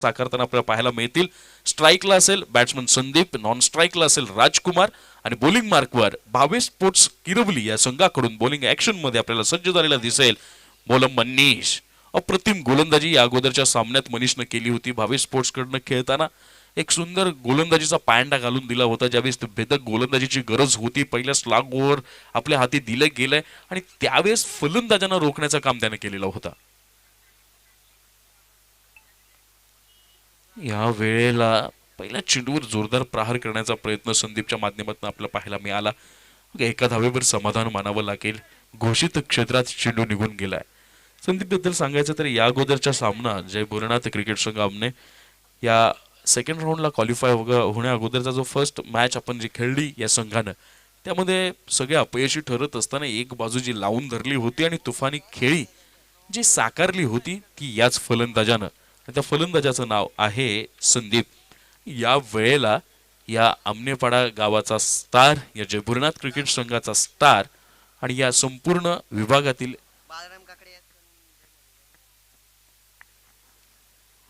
साकारताना आपल्याला पाहायला मिळतील. स्ट्राईकला असेल बॅट्समन संदीप, नॉन स्ट्राईकला असेल राजकुमार आणि बॉलिंग मार्कवर भावेश स्पोर्ट्स किरवली या संघाकडून बॉलिंग ऍक्शन मध्ये आपल्याला सज्ज झालेला दिसेल बॉलर मनीष. अप्रतिम गोलंदाजी या अगोदरच्या सामन्यात मनीषनं केली होती. भावेश स्पोर्ट्स कडनं खेळताना एक सुंदर गोलंदाजीचा पायंडा घालून दिला होता. ज्यावेळेस भेदक गोलंदाजीची गरज होती, पहिल्या स्लॉग ओव्हर आपल्या हाती दिलं गेलंय आणि त्यावेळेस फलंदाजांना रोखण्याचं काम त्याने केलेलं होतं. या वेळेला पहिल्या चेंडूवर जोरदार प्रहार करण्याचा प्रयत्न संदीपच्या माध्यमातून आपल्याला पाहायला मिळाला. एका धावेवर समाधान मानावं लागेल. घोषित क्षेत्रात चेंडू निघून गेलाय. संदीप बद्दल सांगायचं तर या अगोदरचा सामना जय भोलेनाथ क्रिकेट संघाने या सेकंड राऊंडला क्वालिफाय होण्या अगोदरचा जो फर्स्ट मॅच आपण जी खेळली या संघानं, त्यामध्ये सगळे अपयशी ठरत असताना एक बाजू जी लावून धरली होती आणि तुफानी खेळी जी साकारली होती ती याच फलंदाजानं. त्या फलंदाजाचं नाव आहे संदीप. या वेळेला या आमनेपाडा गावाचा स्टार, या जयभुरनाथ क्रिकेट संघाचा स्टार आणि या संपूर्ण विभागातील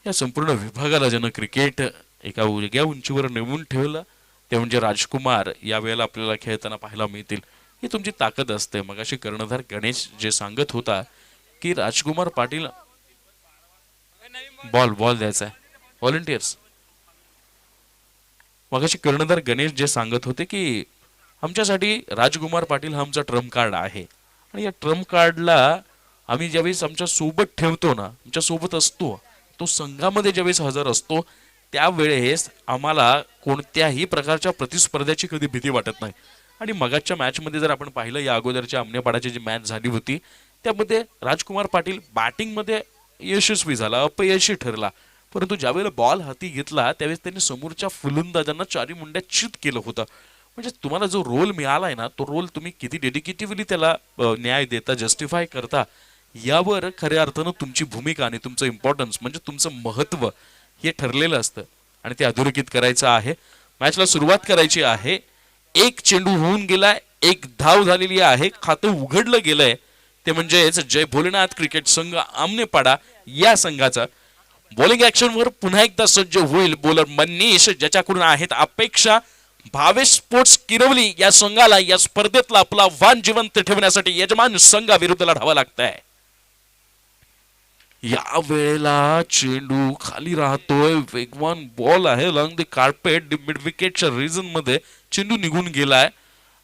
या संपूर्ण विभागाला ज्यानं क्रिकेट एका वेगळ्या उंचीवर नेऊन ठेवलं ते म्हणजे राजकुमार या वेळेला आपल्याला खेळताना पाहायला मिळतील. ही तुमची ताकद असते. मगाशी कर्णधार गणेश जे सांगत होता की राजकुमार पाटील बॉल बॉल द्यायचा आहे व्हॉलंटियर्स. मगाशी कर्णधार गणेश जे सांगत होते की आमच्यासाठी राजकुमार पाटील हा आमचा ट्रम्प कार्ड आहे आणि या ट्रम्प कार्डला आम्ही ज्यावेळेस आमच्या सोबत ठेवतो ना, आमच्या सोबत असतो, तो संघामध्ये ज्यावेळेस हजर असतो त्यावेळेस आम्हाला कोणत्याही प्रकारच्या प्रतिस्पर्ध्याची कधी भीती वाटत नाही. आणि मगाच्या मॅचमध्ये जर आपण पाहिलं या अगोदरच्या आमनेपाडाची जी मॅच झाली होती त्यामध्ये राजकुमार पाटील बॅटिंगमध्ये यशस्वी झाला, अपयशी ठरला, परंतु ज्यावेळेला बॉल हाती घेतला त्यावेळेस त्यांनी समोरच्या फलंदाजांना चारी मुंड्या चित केलं होतं. म्हणजे तुम्हाला जो रोल मिळालाय ना तो रोल तुम्ही किती डेडिकेटिव्हली त्याला न्याय देता, जस्टिफाय करता, यावर खऱ्या अर्थानं तुमची भूमिका आणि तुमचं इम्पॉर्टन्स म्हणजे तुमचं महत्त्व हे ठरलेलं असतं आणि ते अधोरेखित करायचं आहे. मॅचला सुरुवात करायची आहे. एक चेंडू होऊन गेलाय, एक धाव झालेली आहे, खातं उघडलं गेलंय. ते म्हणजेच जय भोलेनाथ क्रिकेट संघ आमनेपाडा या संघाचा बॉलिंग ऍक्शनवर पुन्हा एकदा सज्ज होईल बॉलर मनीष, ज्याच्याकडून आहेत अपेक्षा भावेश स्पोर्ट्स किरवली या संघाला या स्पर्धेतला आपला वान जिवंत ठेवण्यासाठी यजमान संघाविरुद्ध लढावं लागतंय. या वेळेला चेंडू खाली राहतोय, वेगवान बॉल आहे लॉंग द कार्पेट मिड विकेटच्या रिजन मध्ये चेंडू निघून गेलाय.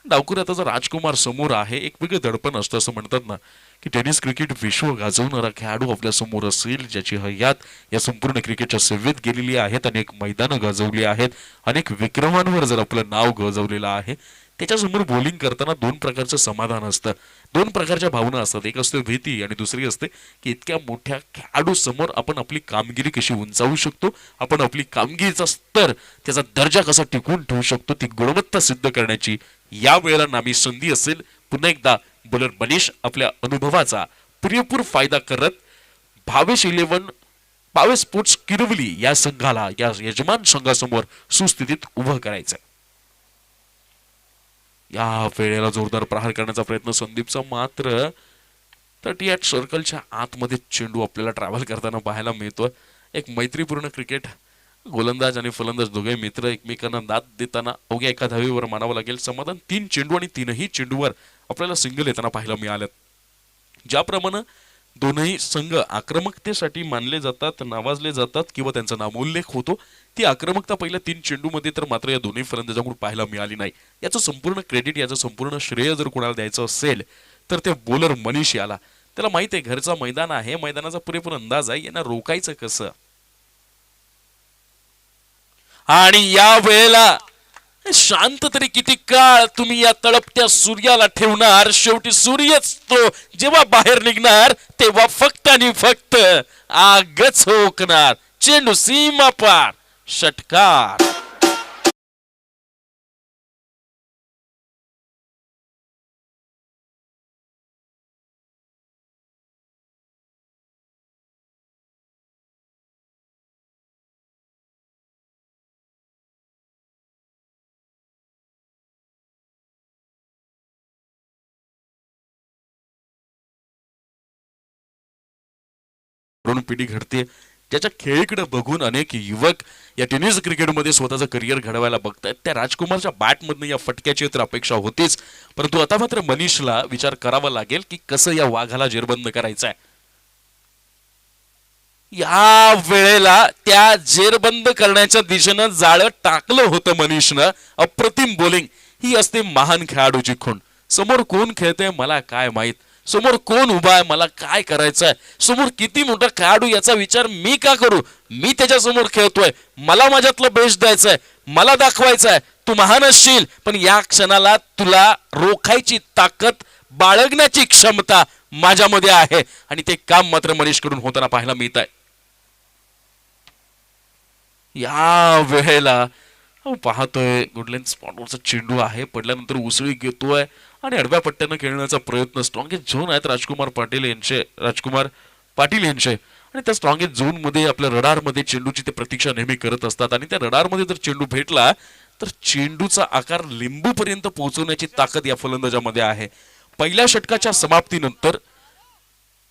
डावकुऱ्याचा राजकुमार समोर आहे. एक वेगळं दडपण असतं. असं म्हणतात ना की टेनिस क्रिकेट विश्व गाजवणारा खेळाडू आपल्या समोर असेल ज्याची हयात या संपूर्ण क्रिकेटच्या सेवेत गेलेली आहेत, अनेक मैदानं गाजवली आहेत, अनेक विक्रमांवर जर आपलं नाव गाजवलेलं आहे, त्याच्यासमोर बॉलिंग करताना दोन प्रकारचं समाधान असतं, दोन प्रकारच्या भावना असतात. एक असते भीती आणि दुसरी असते की इतक्या मोठ्या खेळाडू समोर आपण आपली कामगिरी कशी उंचावू शकतो, आपण आपली कामगिरीचा स्तर, त्याचा दर्जा कसा टिकवून ठेवू शकतो, ती गुणवत्ता सिद्ध करण्याची या वेळेला नामी संधी असेल. पुन्हा एकदा बॉलर मनीष आपल्या अनुभवाचा पुरेपूर फायदा करत भावेश भावेश स्पोर्ट्स किरवली या संघाला या यजमान संघासमोर सुस्थितीत उभं करायचं. या वेळेला जोरदार प्रहार करण्याचा प्रयत्न संदीपचा, मात्र 38 सर्कलच्या आतमध्ये चेंडू आपल्याला ट्रॅव्हल करताना पाहायला मिळतोय. एक मैत्रीपूर्ण क्रिकेट, गोलंदाज आणि फलंदाज दोघे मित्र एकमेकांना दाद देताना अवघ्या एका धावेवर मानावं लागेल समाधान. 3 चेंडू आणि तीनही चेंडूवर आपल्याला सिंगल येताना पाहायला मिळाल्यात. ज्याप्रमाणे दोनही संघ आक्रमकतेसाठी मानले जातात, नावाजले जातात किंवा त्यांचा नामोल्लेख होतो, ती आक्रमकता पहिल्या 3 चेंडूमध्ये तर मात्र या दोन्ही फलंदाजांकडून पाहायला मिळाली नाही. याचं संपूर्ण क्रेडिट, याचं संपूर्ण श्रेय जर कोणाला द्यायचं असेल तर ते बॉलर मनीष याला. त्याला माहित आहे घरचं मैदान आहे, मैदानाचा पुरेपूर अंदाज आहे, यांना रोकायचं कसं. आणि या वेळेला शांत तरी किती काळ तुम्ही या तळपत्या सूर्याला ठेवणार. शेवटी सूर्यच तो जेव्हा बाहेर निघणार तेव्हा फक्त आणि फक्त आगच होकणार. चेंडू सीमा पार, षटकार. तरुण पिढी घडते ज्याच्या खेळीकडे बघून अनेक युवक या टेनिस क्रिकेटमध्ये स्वतःचं करिअर घडवायला बघतायत, त्या राजकुमारच्या बॅटमधनं या फटक्याची तर अपेक्षा होतीच, परंतु आता मात्र मनीषला विचार करावा लागेल की कसं या वाघाला जेरबंद करायचं आहे. या वेळेला त्या जेरबंद करण्याच्या दिशेनं जाळं टाकलं होतं मनीषनं. अप्रतिम बॉलिंग. ही असते महान खेळाडूची खूण. समोर कोण खेळतंय मला काय माहित, समोर कोण उभा आहे मला काय करायचंय, समोर किती मोठा खेळाडू याचा विचार मी का करू, मी त्याच्या समोर खेळतोय, मला माझ्यातलं बेस्ट द्यायचंय, मला दाखवायचंय तू महान असशील, पण या क्षणाला तुला रोखायची ताकद बाळगण्याची क्षमता माझ्यामध्ये आहे. आणि ते काम मात्र मनीषकडून होताना पाहायला मिळत आहे. या वेळेला पाहतोय गुडलेन स्पॉटवरचा चेंडू आहे, पडल्यानंतर उसळी घेतोय आणि आडव्या पट्ट्यानं खेळण्याचा प्रयत्न. स्ट्रॉंगेस्ट झोन आहेत राजकुमार पाटील यांचे आणि त्या स्ट्रॉंगेस्ट झोन मध्ये आपल्या रडारमध्ये चेंडूची ते प्रतीक्षा नेहमी करत असतात. आणि त्या रडारमध्ये जर चेंडू भेटला तर चेंडूचा आकार लिंबूपर्यंत पोहोचवण्याची ताकद या फलंदाजामध्ये आहे. पहिल्या षटकाच्या समाप्तीनंतर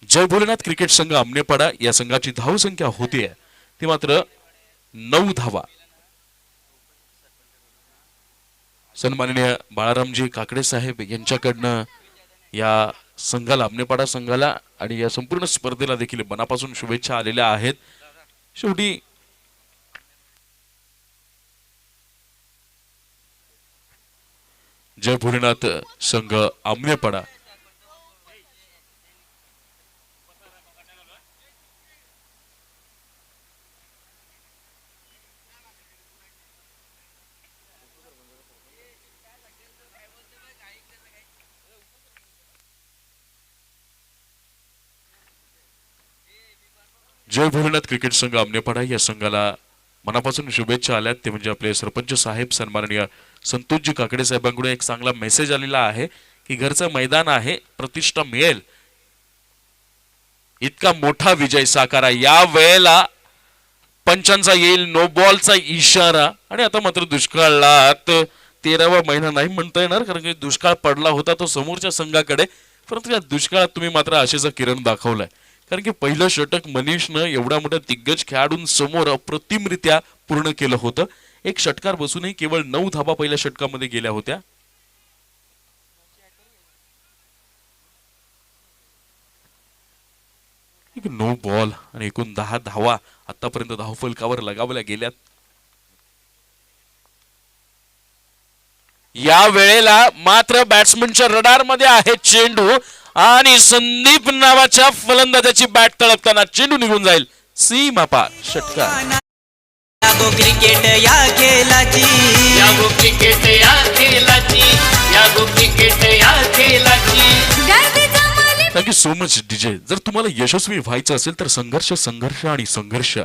जय भोलेनाथ क्रिकेट संघ आमनेपाडा या संघाची धावसंख्या होती ती मात्र 9 धावा. सन्माननीय बाळारामजी काकडे साहेब यांच्याकडनं या संघाला, आमनेपाडा संघाला आणि या संपूर्ण स्पर्धेला देखील मनापासून शुभेच्छा आलेल्या आहेत. शेवटी जय भोलेनाथ संघ आमनेपाडा जय भोलेनाथ क्रिकेट संघ आमनेपाडा या संघाला मनापासून शुभेच्छा आल्यात. ते म्हणजे आपले सरपंच साहेब सन्माननीय संतोषजी काकडे साहेबांकडून एक चांगला मेसेज आलेला आहे की घरचं मैदान आहे, प्रतिष्ठा मिळेल इतका मोठा विजय साकारा. या वेळेला पंचांचा येईल नो बॉलचा इशारा. आणि आता मात्र दुष्काळात 13वा महिना नाही म्हणता येणार, कारण की दुष्काळ पडला होता तो समोरच्या संघाकडे, परंतु या दुष्काळात तुम्ही मात्र आशेचा किरण दाखवलाय. कारण की पहिलं षटक मनीषनं एवढ्या मोठ्या दिग्गज खेळाडूंसमोर अप्रतिमरित्या पूर्ण केलं होतं. एक षटकार बसूनही केवळ 9 धाबा पहिल्या षटकामध्ये गेल्या होत्या. नो बॉल आणि एकूण 10 धावा आतापर्यंत धावफलकावर लगावल्या गेल्यात. या वेळेला मात्र बॅट्समनच्या रडार मध्ये आहे चेंडू आणि संदीप नावाच्या फलंदाजाची बॅट तळपताना चेंडू निघून जाईल सीमा पार. षटकार. क्रिकेट या खेळाची, क्रिकेट या खेळाची, क्रिकेट या खेळाची. Thank you so much DJ. जर तुम्हाला यशस्वी व्हायचं असेल तर संघर्ष संघर्ष आणि संघर्ष,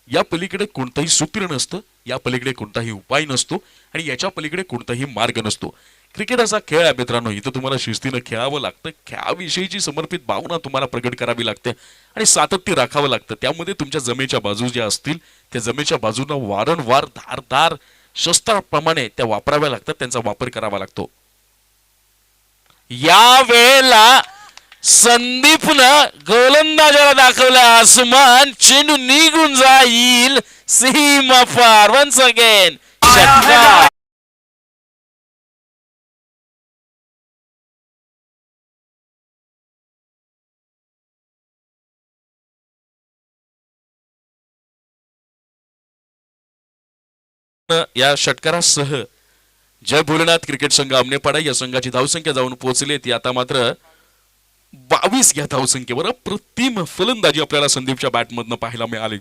या पलीकडे कोणताही सूत्र नसतं, या पलीकडे कोणताही उपाय नसतो आणि याच्या पलीकडे कोणताही मार्ग नसतो. क्रिकेट असा खेळ आहे मित्रांनो, इथं तुम्हाला शिस्तीनं खेळावं लागतं, खेळाविषयीची समर्पित भावना तुम्हाला प्रकट करावी लागते आणि सातत्य राखावं लागतं. त्यामध्ये तुमच्या जमेच्या बाजू ज्या असतील त्या जमेच्या बाजूला वारंवार धारदार शस्त्राप्रमाणे त्या वापराव्या लागतात, त्यांचा वापर करावा लागतो. या वेळेला संदीपनं गोलंदाजाला दाखवलं आसमान, चेंडू निघून जाईल सीमा पार. वन्स अगेन षटकार. या षटकारासह जय भोलेनाथ क्रिकेट संघ आमनेपाडा या संघाची धावसंख्या जाऊन पोहोचली. ती आता मात्र 22 या धावसंख्येवर. अप्रतिम फलंदाजी आपल्याला संदीपच्या बॅटमधनं पाहायला मिळाली.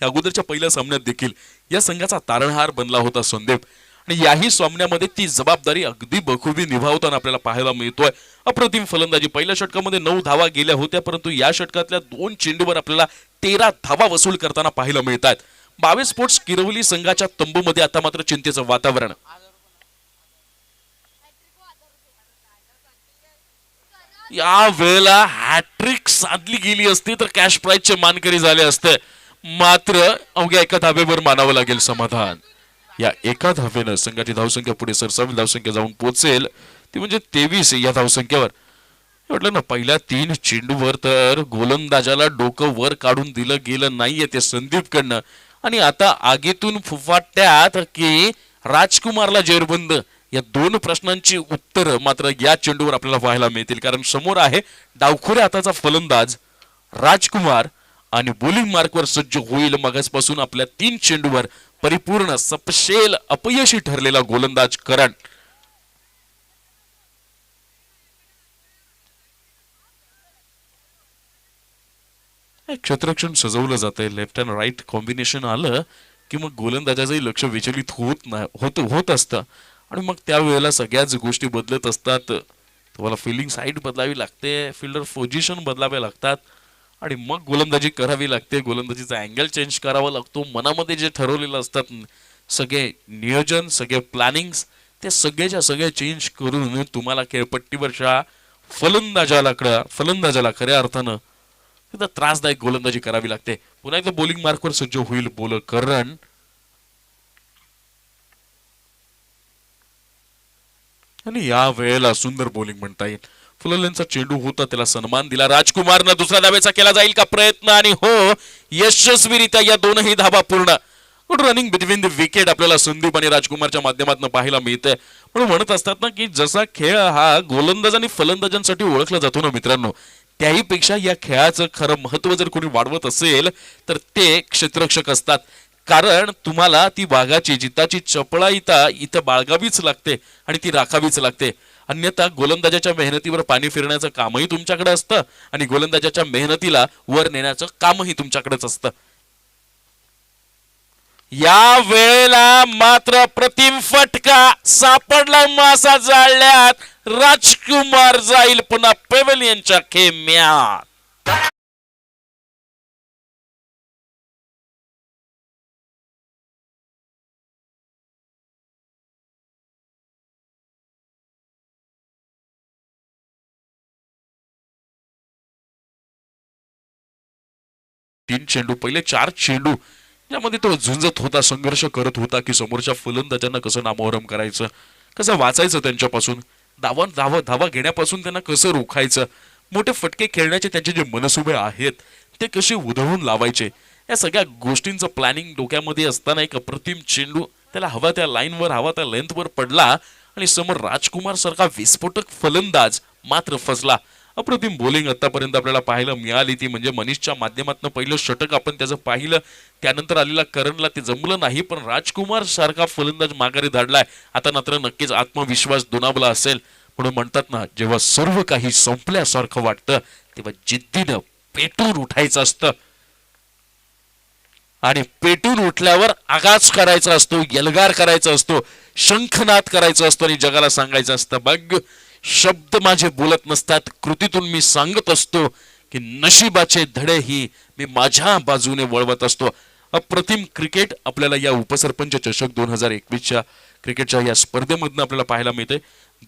अगोदरच्या पहिल्या सामन्यात देखील या संघाचा तारणहार बनला होता संदीप आणि याही सामन्यामध्ये ती जबाबदारी अगदी बखूबी निभावताना आपल्याला पाहायला मिळतोय. अप्रतिम फलंदाजी. पहिल्या षटकामध्ये 9 धावा गेल्या होत्या, परंतु या षटकातल्या 2 चेंडूवर आपल्याला 13 धावा वसूल करताना पाहायला मिळतात. 22 स्पोर्ट्स किरवली संघाच्या तंबूमध्ये आता मात्र चिंतेचं वातावरण. या वेळेला हॅट्रिक साधली गेली असती तर कॅश प्राइजचे मानकरी झाले असते, मात्र अवघ्या एका धावेवर मानावं लागेल समाधान. या एका धावेनं संघाची धावसंख्या पुढे सरसावी धावसंख्या जाऊन पोहोचेल ती म्हणजे 23 या धावसंख्येवर. म्हटलं ना, पहिल्या 3 चेंडूवर तर गोलंदाजाला डोकं वर काढून दिलं गेलं नाहीये ते संदीपकडनं. आणि आता आगीतून फुफाट्यात की राजकुमारला जेरबंद, या 2 प्रश्नांची उत्तरं मात्र या चेंडूवर आपल्याला पाहायला मिळतील. कारण समोर आहे डावखुऱ्या हाताचा फलंदाज राजकुमार आणि बॉलिंग मार्कवर सज्ज होईल मगासपासून आपल्या 3 चेंडूवर परिपूर्ण सपशेल अपयशी ठरलेला गोलंदाज करण. क्षेत्ररक्षण सजवलं जातंय. लेफ्ट अँड राईट कॉम्बिनेशन आलं की मग गोलंदाजाचंही लक्ष विचलित होत असतं आणि मग त्यावेळेला सगळ्याच गोष्टी बदलत असतात. तुम्हाला फिल्डिंग साईड बदलावी लागते, फिल्डर पोझिशन बदलावे लागतात आणि मग गोलंदाजी करावी लागते. गोलंदाजीचा अँगल चेंज करावा लागतो. मनामध्ये जे ठरवलेलं असतात सगळे नियोजन, सगळे प्लॅनिंग्स, ते सगळेच्या सगळे चेंज करून तुम्हाला खेळपट्टीवरच्या फलंदाजाला खऱ्या अर्थानं तिथं त्रासदायक गोलंदाजी करावी लागते. पुन्हा एकदा बॉलिंग मार्कवर सज्ज होईल बॉलर करण. आणि या वेळेला सुंदर बॉलिंग म्हणता येईल. फुललेंचा चेंडू होता, त्याला सन्मान दिला राजकुमारनं. दुसऱ्या धावेचा केला जाईल का प्रयत्न आणि हो, यशस्वीरित्या या 2ही धावा पूर्ण. Good running between the wicket आपल्याला संदीप आणि राजकुमारच्या माध्यमातून पाहायला मिळतंय. म्हणून म्हणत असतात ना की जसा खेळ हा गोलंदाज आणि फलंदाजांसाठी ओळखला जातो ना मित्रांनो, त्याही पेक्षा या खेळाचं खरं महत्व जर कोणी वाढवत असेल तर ते क्षेत्ररक्षक असतात. कारण तुम्हाला ती वाघाची जिताची चपळाईता इथं बाळगावीच लागते आणि ती राखावीच लागते. अन्यथा गोलंदाजाच्या मेहनतीवर पाणी फिरण्याचं कामही तुमच्याकडे असतं आणि गोलंदाजाच्या मेहनतीला वर नेण्याचं कामही तुमच्याकडेच असतं. या वेळेला मात्र प्रतिम फटका सापडला मासा जाळल्यात. राजकुमार जाईल पुन्हा पेव्हलियनच्या खेम्यात. तीन चेंडू, पहिले 4 चेंडू यामध्ये तो झुंजत होता, संघर्ष करत होता की समोरच्या फलंदाजांना कसं नामोहरम करायचं, कसं वाचायचं त्यांच्यापासून, धावा घेण्यापासून त्यांना कसं रोखायचं, मोठे फटके खेळण्याचे त्यांचे जे मनसुबे आहेत ते कसे उधळून लावायचे, या सगळ्या गोष्टींचं प्लॅनिंग डोक्यामध्ये असताना एक अप्रतिम चेंडू त्याला हवा त्या लाईनवर, हवा त्या लेंथवर पडला आणि समोर राजकुमार सारखा विस्फोटक फलंदाज मात्र फसला. अप्रतिम बॉलिंग आतापर्यंत आपल्याला पाहायला मिळाली ती म्हणजे मनीषच्या माध्यमातून पहिलं षटक आपण त्याचं पाहिलं. त्यानंतर आलेला करणला ते जमलं नाही, पण राजकुमार सारखा फलंदाज माघारी धाडलाय. आता मात्र नक्कीच आत्मविश्वास दुणावला असेल. म्हणून म्हणतात ना, जेव्हा सर्व काही संपल्यासारखं वाटतं तेव्हा जिद्दीनं पेटून उठायचं असतं आणि पेटून उठल्यावर आगाज करायचा असतो, यलगार करायचा असतो, शंखनाद करायचा असतो आणि जगाला सांगायचं असतं, बघ शब्द माझे बोलत नसतात, कृतीतून मी सांगत असतो की नशिबाचे धडेही मी माझ्या बाजूने वळवत असतो. अप्रतिम क्रिकेट आपल्याला या उपसरपंच चषक 2021च्या क्रिकेटच्या या स्पर्धेमधून आपल्याला पाहायला मिळते.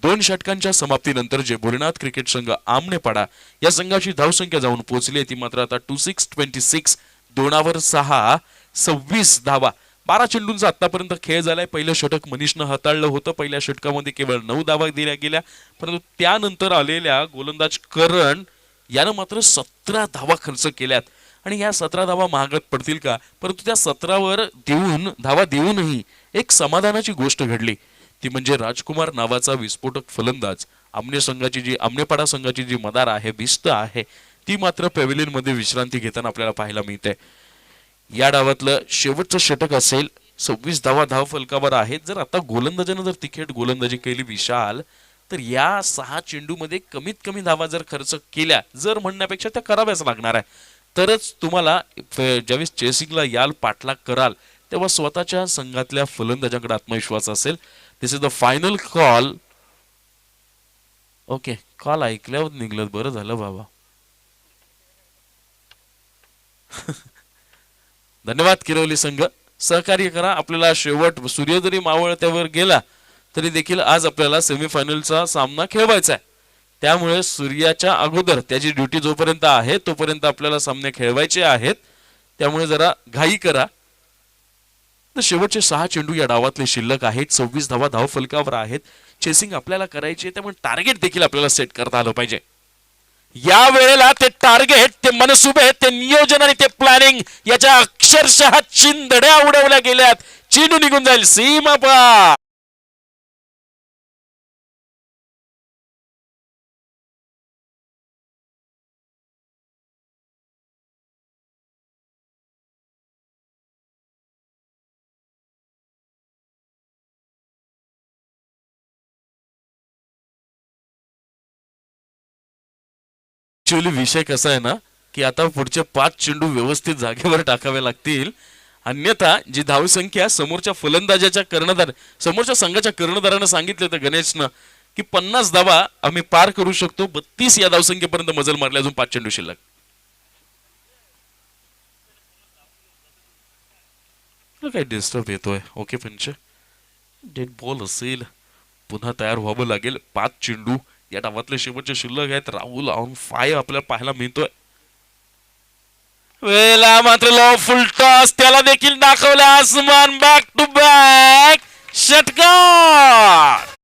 2 षटकांच्या समाप्तीनंतर जे भोलेनाथ क्रिकेट संघ आमनेपाडा या संघाची धावसंख्या जाऊन पोहोचली ती मात्र आता 2626, 2 6, 26 धावा. 12 चेंडूंचा आतापर्यंत खेळ झालाय. पहिलं षटक मनीषनं हाताळलं होतं. पहिल्या षटकामध्ये केवळ 9 धावा दिल्या गेल्या, परंतु त्यानंतर आलेल्या गोलंदाज करण यानं मात्र 17 धावा खर्च केल्यात आणि या 17 धावा महागात पडतील का, परंतु त्या 17वर धावा देऊनही एक समाधानाची गोष्ट घडली. ती म्हणजे राजकुमार नावाचा विस्फोटक फलंदाज आमनेपाडा संघाची जी मदार आहे, भिस्त आहे, ती मात्र पॅव्हिलियन मध्ये विश्रांती घेताना आपल्याला पाहायला मिळते. या डावातलं शेवटचं षटक असेल. 26 धावा धाव फलकावर आहेत. जर आता गोलंदाजानं जर तिखेट गोलंदाजी केली विशाल, तर या 6 चेंडूमध्ये कमीत कमी धावा जर खर्च केल्या, जर म्हणण्यापेक्षा त्या कराव्याच लागणार आहे, तरच तुम्हाला ज्यावेळेस चेसिंगला याल, पाठलाग कराल, तेव्हा स्वतःच्या संघातल्या फलंदाजांकडे आत्मविश्वास असेल. This is the final call. Okay, call ऐकल्यावर निघलं, बरं झालं बाबा. धन्यवाद किरवली संघ, सहकार्य करा. आपल्याला शेवट सूर्य जरी मावळत्यावर गेला तरी देखील आज आपल्याला सेमीफायनलचा सामना खेळवायचा आहे. त्यामुळे सूर्याच्या अगोदर त्याची ड्युटी जोपर्यंत आहे तोपर्यंत आपल्याला सामने खेळवायचे आहेत. त्यामुळे जरा घाई करा. तर शेवटचे 6 चेंडू या डावातले शिल्लक आहेत. 26 धावा धाव फलकावर आहेत. चेसिंग आपल्याला करायची आहे, त्यामुळे टार्गेट देखील आपल्याला सेट करता आलं पाहिजे. या वेळेला ते टार्गेट, ते मनसुबे, ते नियोजन आणि ते प्लॅनिंग याच्या अक्षरशः चिंधड्या उडवल्या गेल्यात. चेंडू निघून जाईल सीमा पार. ऍक्च्युअली विषय कसा आहे ना, की आता पुढचे 5 चेंडू व्यवस्थित जागेवर टाकावे लागतील. अन्यथा जी धावसंख्या समोरच्या फलंदाजाच्या कर्णधार, समोरच्या संघाच्या कर्णधारानं सांगितलं होतं गणेशनं, की 50 धावा आम्ही पार करू शकतो. 32 या धावसंख्येपर्यंत मजल मारली, अजून 5 चेंडू शिल्लक. काय डिस्टर्ब येतोय. ओके पंच, डेड बॉल असेल, पुन्हा तयार व्हावं लागेल. 5 चेंडू या डावातले शेवटचे शिल्लक आहेत. राहुल ऑन फाय आपल्याला पाहायला मिळतोय. वेला मात्र लो फुल टॉस, त्याला देखील दाखवलं आसमान. बॅक टू बॅक षटकार.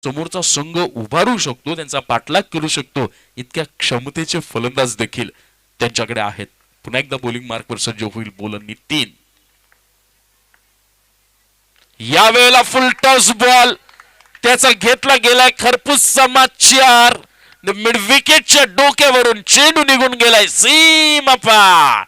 समोरचा संघ उभारू शकतो, त्यांचा पाठलाग करू शकतो, इतक्या क्षमतेचे फलंदाज देखील त्यांच्याकडे आहेत. पुन्हा एकदा बॉलिंग मार्कवर सज्ज होईल बोलर नितीन. या वेळेला फुल टॉस बॉल, त्याचा घेतला गेलाय खरपूस समाचार. मिड विकेटच्या डोक्यावरून चेंडू निघून गेलाय सीमा पार.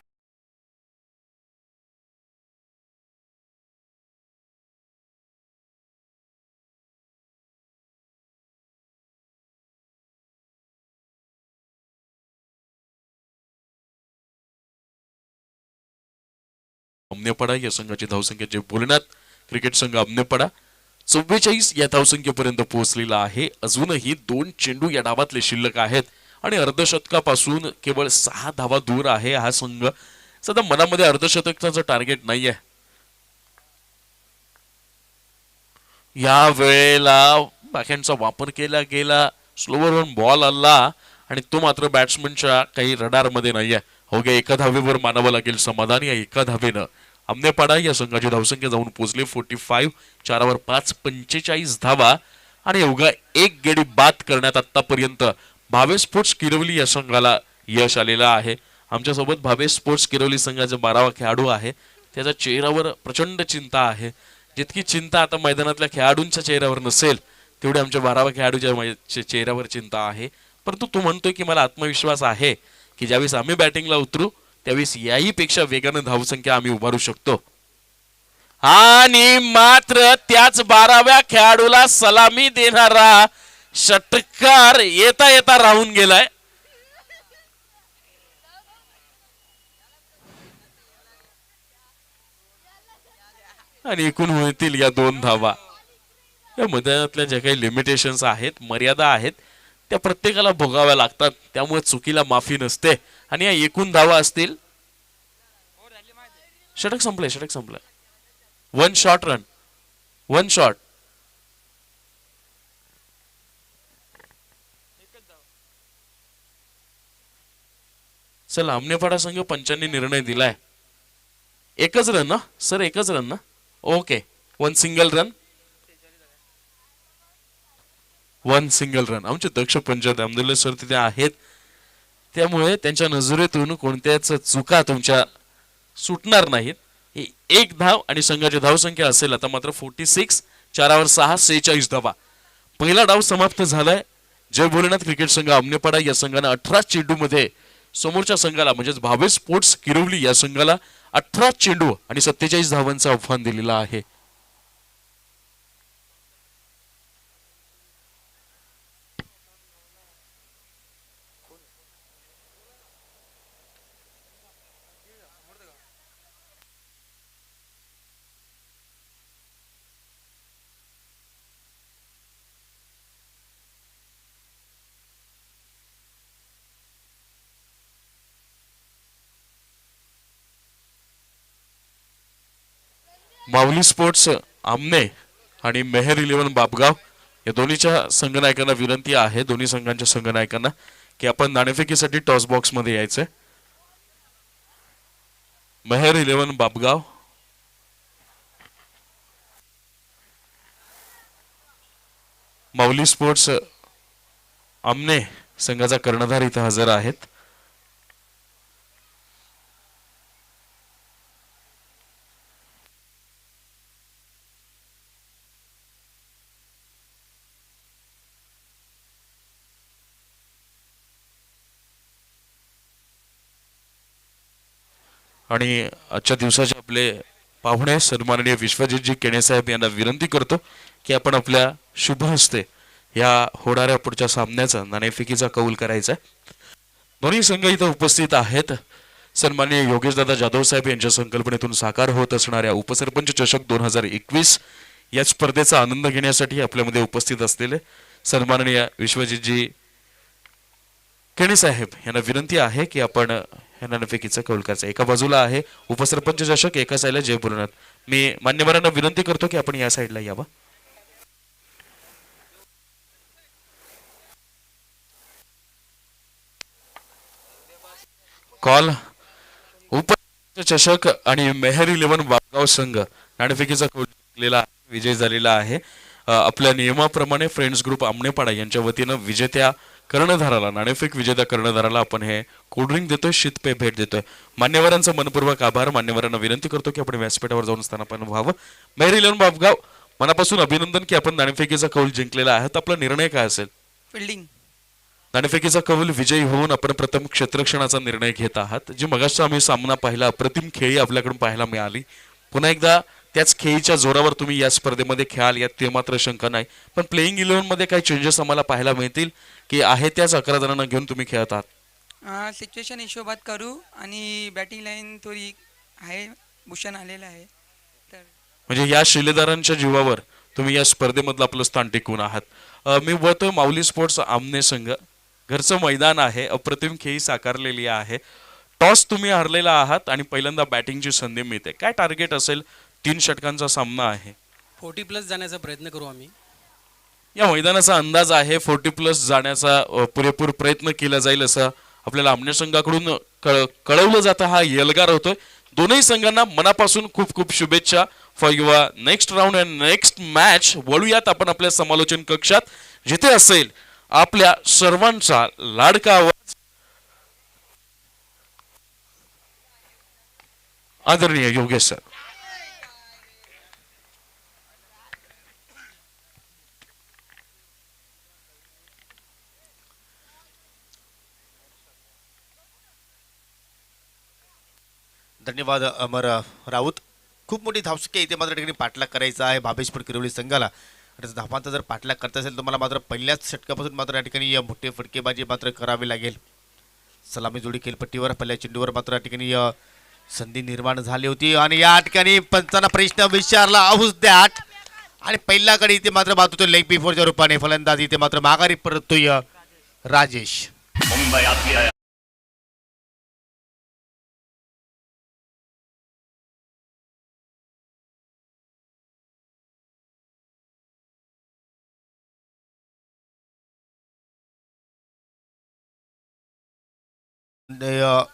अमनेपडा या संघाची धावसंख्या जे बोलण्यात क्रिकेट संघ अमनेपडा 44 या धावसंख्येपर्यंत पोहोचलेला आहे. अजूनही 2 चेंडू या डावातले शिल्लक आहेत आणि अर्धशतकापासून केवळ 6 धावा दूर आहे हा संघ. सध्या मनामध्ये अर्धशतकाचं टार्गेट नाहीये. या वेळेला बॅकहँडचा वापर केला गेला, स्लोवरवरून बॉल आला आणि तो मात्र बॅट्समनच्या काही रडारमध्ये नाहीये. हो गे, एका धावेवर मानावं लागेल समाधान. या एका धावेनं अमनेपाडा या संघाची धावसंख्या जाऊन पोहोचली 45. 4 वर 5, 45 धावा आणि अवघा एक गडी बाद करण्यात आतापर्यंत भावे स्पोर्ट्स किरवली या संघाला यश आलेलं आहे. आमच्यासोबत भावे स्पोर्ट्स किरवली संघाचा 12वा खेळाडू आहे. त्याच्या चेहऱ्यावर प्रचंड चिंता आहे. जितकी चिंता आता मैदानातल्या खेळाडूंच्या चेहऱ्यावर नसेल, तेवढी आमच्या 12व्या खेळाडूच्या चेहऱ्यावर चिंता आहे. परंतु तो म्हणतोय की मला आत्मविश्वास आहे की ज्यावेळेस आम्ही बॅटिंगला उतरू त्यावेळेस याही पेक्षा वेगानं धावसंख्या आम्ही उभारू शकतो. आणि मात्र त्याच 12व्या खेळाडूला सलामी देणारा षटकार येता येता राहून गेलाय. आणि एकूण होतील या 2 धावा. या मैदानातल्या ज्या काही लिमिटेशन्स आहेत, मर्यादा आहेत, त्या प्रत्येकाला भोगाव्या लागतात. त्यामुळे चुकीला माफी नसते. आणि या एकूण धावा असतील. षटक संपलंय. 1 शॉट रन. 1 शॉट. चला, आमनेपाडा संघ पंचांनी निर्णय दिलाय. एकच रन ना सर? एकच रन ना? Okay. 1 single run. 1 single run. आमचे दक्ष पंच दामदुल्ले सर तिथे आहेत, त्यामुळे त्यांच्या नजरेतून कोणत्याच चुका तुमच्या सुटणार नाहीत. एक धाव आणि संघाची धावसंख्या असेल आता मात्र 46. 4 वर 6, 46 धावा. पहिला डाव समाप्त झालाय. जय भोलेनाथ क्रिकेट संघ आमनेपाडा या संघानं 18 चेंडूमध्ये समोरच्या संघाला म्हणजेच भावे स्पोर्ट्स किरवली या संघाला 18 चेंडू आणि 47 धावांचं आव्हान दिलेलं आहे. माऊली स्पोर्ट्स आमने आणि मेहर 11 बापगाव या दोन्हीच्या संघनायकांना विनंती आहे, दोन्ही संघांच्या संघनायकांना, की आपण नाणेफेकीसाठी टॉस बॉक्स मध्ये यायचंय. मेहर 11 बापगाव, माऊली स्पोर्ट्स आमने संघाचा कर्णधार इथं हजर आहेत. आणि आजच्या दिवसाचे आपले पाहुणे सन्माननीय विश्वजितजी केणे साहेब यांना विनंती करतो की आपण आपल्या शुभ हस्ते या होणाऱ्या पुढच्या सामन्याचा नाणेफेकीचा कौल करायचा आहे. दोन्ही संघ इथं उपस्थित आहेत. सन्माननीय योगेशदादा जाधव साहेब यांच्या संकल्पनेतून साकार होत असणाऱ्या उपसरपंच चषक 2021 या स्पर्धेचा आनंद घेण्यासाठी आपल्यामध्ये उपस्थित असलेले सन्माननीय विश्वजितजी केणे साहेब यांना विनंती आहे की आपण या नाणेफेकीचा कौल करायचा. एका बाजूला आहे उपसरपंच चषक, एका साईडला जय भोलेनाथ. मी मान्यवरांना विनंती करतो की आपण या साईडला यावं. कॉल. उपसरपंच चषक आणि मेहर 11 बापगाव संघ नाणेफेकीचा कौल जिंकलेला विजय झालेला आहे. आपल्या नियमाप्रमाणे फ्रेंड्स ग्रुप आमनेपाडा यांच्या वतीनं विजेत्या कर्णधाराला, नाणेफेक विजेत्या कर्णधाराला आपण हे कोल्ड्रिंक देतोय, शीतपेय भेट देतोय. मान्यवरांचा मनपूर्वक आभार. मान्यवरांना विनंती करतो की आपण व्यासपीठावर जाऊन स्थानापन्न व्हावं. मेहर 11 बापगाव, मनापासून अभिनंदन की आपण नाणेफेकीचा कौल जिंकलेला आहे. आपला निर्णय काय असेल? फिल्डिंग. नाणेफेकीचा कौल विजयी होऊन आपण प्रथम क्षेत्ररक्षणाचा निर्णय घेत आहात. जी मगाचा आम्ही सामना पाहिला, अप्रतिम खेळी आपल्याकडून पाहायला मिळाली. पुन्हा एकदा त्याच खेळीच्या जोरावर तुम्ही या स्पर्धेमध्ये खेळाल यात ते मात्र शंका नाही. पण प्लेइंग 11 मध्ये काही चेंजेस आम्हाला पाहायला मिळतील की आहे त्याच 11 जणांना घेऊन तुम्ही खेळत आहात? सिच्युएशन हिशोबात करू आणि बॅटिंग लाईन थोडी आहे, भूषण आलेलं आहे तर म्हणजे या शिलेदारांच्या जीवावर तुम्ही या स्पर्धेमधलं आपलं स्थान टिकवून आहात. मी बोलतोय माऊली स्पोर्ट्स आमने संघ, घरचं मैदान आहे, अप्रतिम खेळी साकारलेली आहे. टॉस तुम्ही हरलेला आहात आणि पहिल्यांदा बॅटिंगची संधी मिळते. काय टार्गेट असेल? 3 षटकांचा सामना आहे. 40+ जाण्याचा प्रयत्न करू आम्ही. या मैदानाचा अंदाज आहे 40+ जाण्याचा पुरेपूर प्रयत्न केला जाईल असं आपल्याला आमने संघाकडून कळवलं जातं. हा एल्गार होतोय. दोन्ही संघांना मनापासून खूप खूप शुभेच्छा for your next round and next match. वळूयात आपण आपल्या समालोचन कक्षात, जिथे असेल आपल्या सर्वांचा लाडका आवाज आदरणीय योगेश सर. धन्यवाद अमर राऊत. खूप मोठी धावसंख्या इथे मात्र ठिकाणी पाठलाग करायचा आहे भाबेश्वर किरवली संघाला. आणि धावांचा जर पाठलाग करता असेल तर मला मात्र पहिल्याच षटकापासून मात्र या ठिकाणी मोठे फटकेबाजी मात्र करावी लागेल. सलामी जोडी खेळपट्टीवर पहिल्या चेंडूवर मात्र या ठिकाणी संधी निर्माण झाली होती आणि या ठिकाणी पंचांना प्रश्न विचारला हाऊस दॅट आणि पहिला कडे इथे मात्र बाजूतो लेग बिफोरच्या रूपाने फलंदाज इथे मात्र माघारी परततोय राजेश.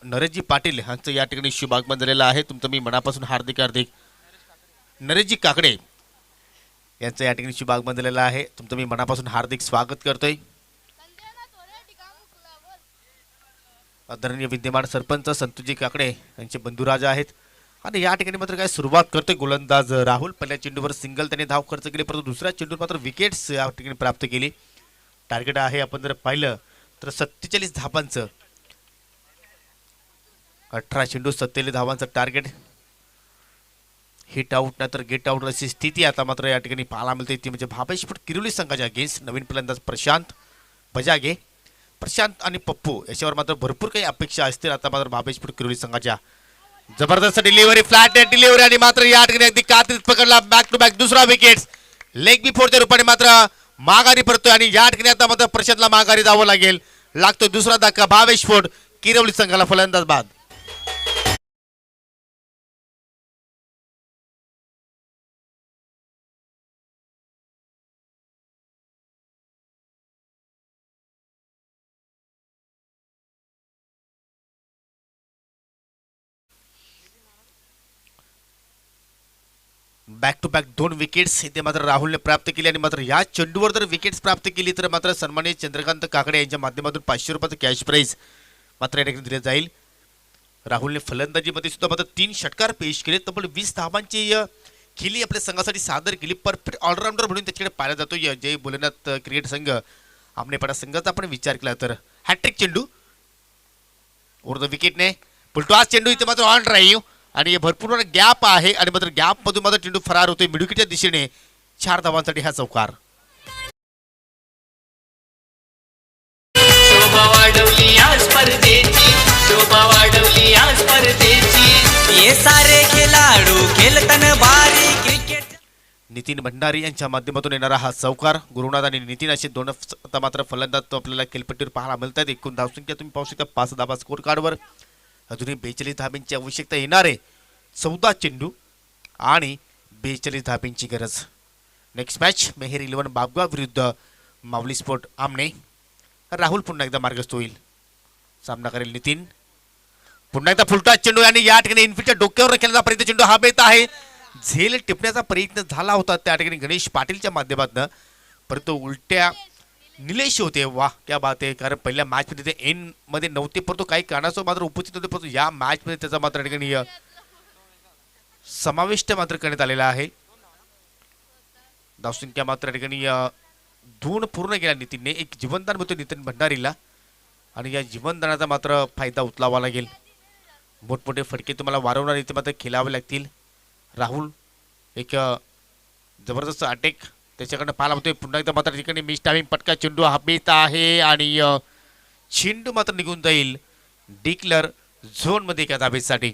नरेशजी पाटील यांचं या ठिकाणी शुभागमन झालेलं आहे. तुमचं मी मनापासून हार्दिक नरेशजी काकडे यांचं या ठिकाणी शुभागमन झालेलं आहे. तुमचं मी मनापासून हार्दिक स्वागत करतोय. आदरणीय विद्यमान सरपंच संतोषजी काकडे यांचे बंधुराज आहेत आणि या ठिकाणी मात्र काय सुरुवात करतोय गोलंदाज राहुल. पहिल्या चेंडूवर सिंगल त्याने धाव खर्च केली, परंतु दुसऱ्या चेंडूवर मात्र विकेट्स या ठिकाणी प्राप्त केली. टार्गेट आहे आपण जर पाहिलं तर 47 धावांचं, 18 चेंडू 47 धावांचं टार्गेट. हिट आउट नाही तर गेट आउट अशी स्थिती आता मात्र या ठिकाणी पाहायला मिळते. ती म्हणजे भाबेश्वर किरोली संघाच्या अगेन्स्ट नवीन फलंदाज प्रशांत बजागे. प्रशांत आणि पप्पू याच्यावर मात्र भरपूर काही अपेक्षा असतील आता मात्र भाबेश्वर किरोली संघाच्या. जबरदस्त डिलिव्हरी, फ्लॅट डिलिव्हरी आणि मात्र या ठिकाणी अगदी कात्रीत पकडला. बॅक टू बॅक दुसरा विकेट लेग बिफोरच्या रूपाने मात्र माघारी पडतोय आणि या ठिकाणी आता मात्र प्रशांतला माघारी जावं लागेल. लागतोय दुसरा धक्का भाबेश्वर किरोली संघाला फलंदाज बाद. बॅक टू बॅक 2 विकेट्स इथे मात्र राहुलने प्राप्त केली आणि मात्र या चेंडूवर जर विकेट्स प्राप्त केली तर मात्र सन्मानित चंद्रकांत काकडे यांच्या माध्यमातून 500 रुपयाचं कॅश प्राईज मात्र या ठिकाणी दिले जाईल. राहुलने फलंदाजीमध्ये सुद्धा मात्र 3 षटकार पेश केले, तब्बल 20 धावांची खेळी आपल्या संघासाठी सादर केली. परफेक्ट ऑलराऊंडर म्हणून त्याच्याकडे पाहिला जातो जय भोलेनाथ क्रिकेट संघ आमनेपाडा संघाचा आपण विचार केला तर. हॅट्रिक चेंडू ओव्हर द विकेटने पुलटवास चेंडू इथे मात्र ऑन ड्राईव्ह आणि भरपूर गॅप आहे आणि मात्र गॅप मधून मात्र चेंडू फरार होतोय मिडुकीच्या दिशेने. 4 धावांसाठी हा चौकार. शोभा वाढवली आज स्पर्धेची, शोभा वाढवली आज स्पर्धेची. ये सारे खेळाडू खेळतन भारी क्रिकेट. नितीन भंडारी यांच्या माध्यमातून येणारा हा चौकार. गुरुनाथ आणि नितीन असे दोन आता मात्र फलंदाज आपल्याला खेळपट्टीवर पाहायला मिळतात. एकूण धावसंख्या तुम्ही पाहू शकता 5 धावा स्कोर कार्डवर. अजूनही 42 धाब्यांची आवश्यकता येणारे 14 चेंडू आणि 42 धाब्यांची गरज. नेक्स्ट मॅच मेहेर 11 बाबगाव विरुद्ध माऊली स्पोर्ट आमने. राहुल पुन्हा एकदा मार्गस्थ होईल. सामना करेल नितीन. पुन्हा एकदा फुलटॉस चेंडू आणि या ठिकाणी इनफिटच्या डोक्यावर केलेला प्रयत्न चेंडू हा बेत आहे. झेल टिपण्याचा प्रयत्न झाला होता त्या ठिकाणी गणेश पाटीलच्या माध्यमातून, परंतु उलट्या निलेश होते. वाह क्या बात आहे. कारण पहिल्या मॅचमध्ये ते एन मध्ये नव्हते, परंतु काही कारणास्तव मात्र उपस्थित होते, परंतु या मॅचमध्ये त्याचा मात्र ठिकाणी समाविष्ट मात्र करण्यात आलेला आहे. धावसंख्या मात्र ठिकाणी 2 पूर्ण केला नितीनने. एक जीवनदान मिळतो नितीन भंडारीला आणि या जीवनदानाचा मात्र फायदा उचलावा लागेल. मोठमोठे फटके तुम्हाला वारंवार इथे मात्र खेळावे लागतील. राहुल एक जबरदस्त अटॅक त्याच्याकडनं पाहायला होतोय. पुन्हा एकदा मात्र ठिकाणी मिस टायमिंग पटका चेंडू हवेत आहे आणि चेंडू मात्र निघून जाईल डिक्लर झोन मध्ये एका धाबेसाठी.